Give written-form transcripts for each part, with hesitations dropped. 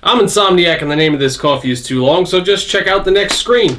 I'm Insomniac and the name of this coffee is too long, so just check out the next screen.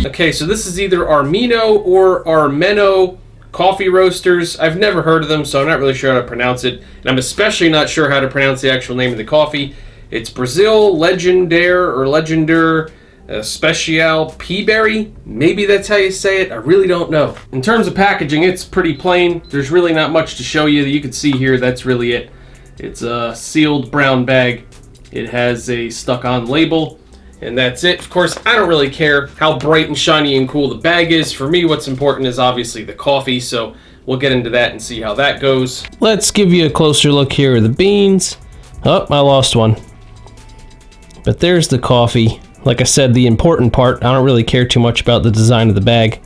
Okay, so this is either Armeno or Armeno Coffee Roasters. I've never heard of them, so I'm not really sure how to pronounce it. And I'm especially not sure how to pronounce the actual name of the coffee. It's Brazil Legendar Special Peaberry. Maybe that's how you say it. I really don't know. In terms of packaging, it's pretty plain. There's really not much to show you that you can see here. That's really it. It's a sealed brown bag. It has a stuck-on label. And that's it. Of course, I don't really care how bright and shiny and cool the bag is. For me, what's important is obviously the coffee, so we'll get into that and see how that goes. Let's give you a closer look here at the beans. Oh, I lost one. But there's the coffee. Like I said, the important part, I don't really care too much about the design of the bag.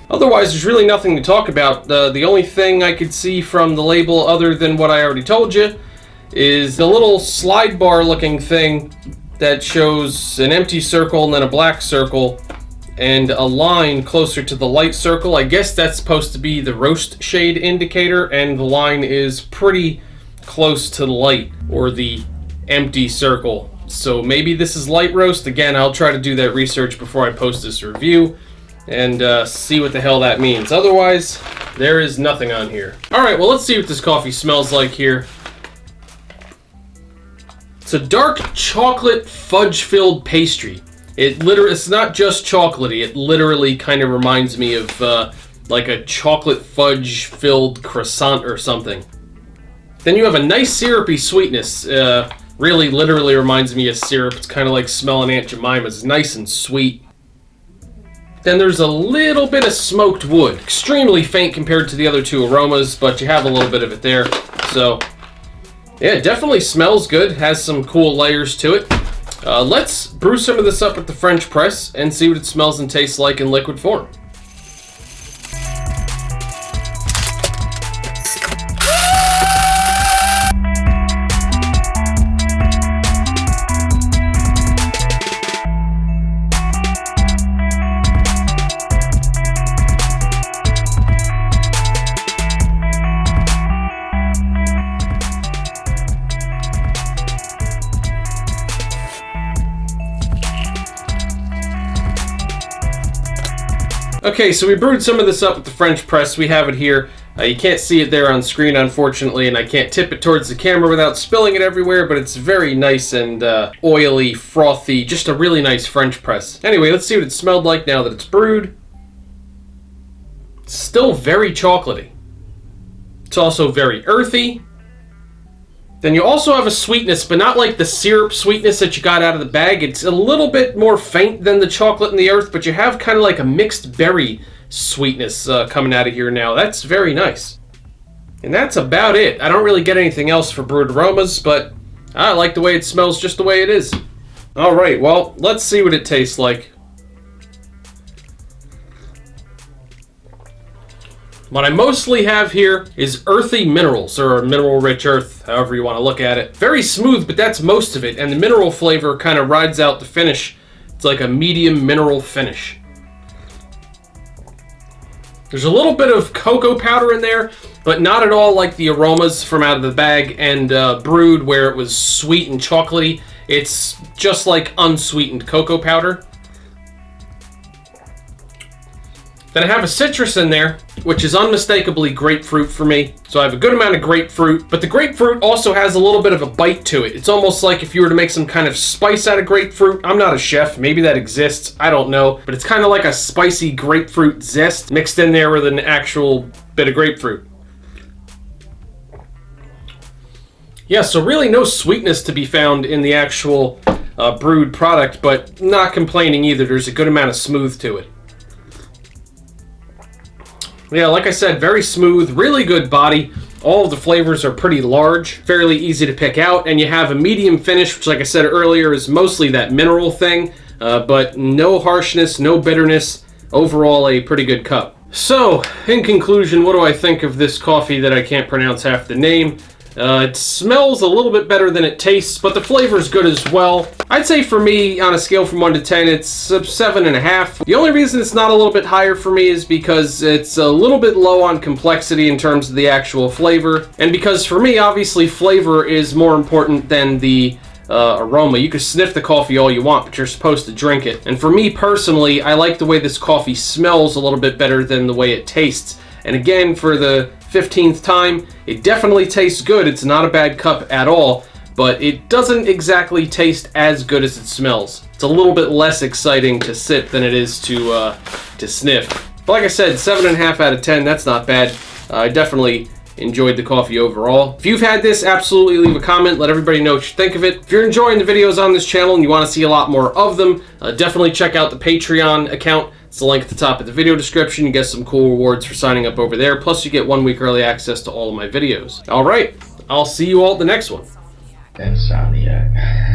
Otherwise, there's really nothing to talk about. The only thing I could see from the label, other than what I already told you, is the little slide bar looking thing that shows an empty circle and then a black circle and a line closer to the light circle. I guess that's supposed to be the roast shade indicator, and the line is pretty close to the light or the empty circle. So maybe this is light roast. Again, I'll try to do that research before I post this review and see what the hell that means. Otherwise, there is nothing on here. All right, well, let's see what this coffee smells like here. It's a dark chocolate fudge-filled pastry. It's not just chocolatey. It literally kind of reminds me of like a chocolate fudge-filled croissant or something. Then you have a nice syrupy sweetness. Really, literally reminds me of syrup. It's kind of like smelling Aunt Jemima's. It's nice and sweet. Then there's a little bit of smoked wood. Extremely faint compared to the other two aromas, but you have a little bit of it there. So yeah, it definitely smells good, has some cool layers to it. Let's brew some of this up with the French press and see what it smells and tastes like in liquid form. Okay, so we brewed some of this up with the French press. We have it here. You can't see it there on screen, unfortunately, and I can't tip it towards the camera without spilling it everywhere, but it's very nice and oily, frothy, just a really nice French press. Anyway, let's see what it smelled like now that it's brewed. It's still very chocolatey. It's also very earthy. Then you also have a sweetness, but not like the syrup sweetness that you got out of the bag. It's a little bit more faint than the chocolate and the earth, but you have kind of like a mixed berry sweetness coming out of here now. That's very nice. And that's about it. I don't really get anything else for brewed aromas, but I like the way it smells just the way it is. All right, well, let's see what it tastes like. What I mostly have here is earthy minerals, or mineral-rich earth, however you want to look at it. Very smooth, but that's most of it, and the mineral flavor kind of rides out the finish. It's like a medium mineral finish. There's a little bit of cocoa powder in there, but not at all like the aromas from out of the bag and brewed where it was sweet and chocolatey. It's just like unsweetened cocoa powder. Then I have a citrus in there, which is unmistakably grapefruit for me. So I have a good amount of grapefruit, but the grapefruit also has a little bit of a bite to it. It's almost like if you were to make some kind of spice out of grapefruit. I'm not a chef, maybe that exists, I don't know. But it's kind of like a spicy grapefruit zest mixed in there with an actual bit of grapefruit. Yeah, so really no sweetness to be found in the actual brewed product, but not complaining either. There's a good amount of smooth to it. Yeah, like I said, very smooth, really good body. All of the flavors are pretty large, fairly easy to pick out, and you have a medium finish, which, like I said earlier, is mostly that mineral thing, but no harshness, no bitterness. Overall, a pretty good cup. So, in conclusion, what do I think of this coffee that I can't pronounce half the name? It smells a little bit better than it tastes, but the flavor is good as well. I'd say for me, on a scale from 1 to 10, it's a 7.5. The only reason it's not a little bit higher for me is because it's a little bit low on complexity in terms of the actual flavor, and because for me, obviously, flavor is more important than the aroma. You can sniff the coffee all you want, but you're supposed to drink it. And for me personally, I like the way this coffee smells a little bit better than the way it tastes. And again, for the 15th time, it definitely tastes good. It's not a bad cup at all, but it doesn't exactly taste as good as it smells. It's a little bit less exciting to sip than it is to sniff. But like I said, 7.5 out of 10, that's not bad. I definitely enjoyed the coffee overall. If you've had this, absolutely leave a comment. Let everybody know what you think of it. If you're enjoying the videos on this channel and you want to see a lot more of them, definitely check out the Patreon account. It's the link at the top of the video description. You get some cool rewards for signing up over there. Plus, you get 1 week early access to all of my videos. All right, I'll see you all at the next one. Insomniac.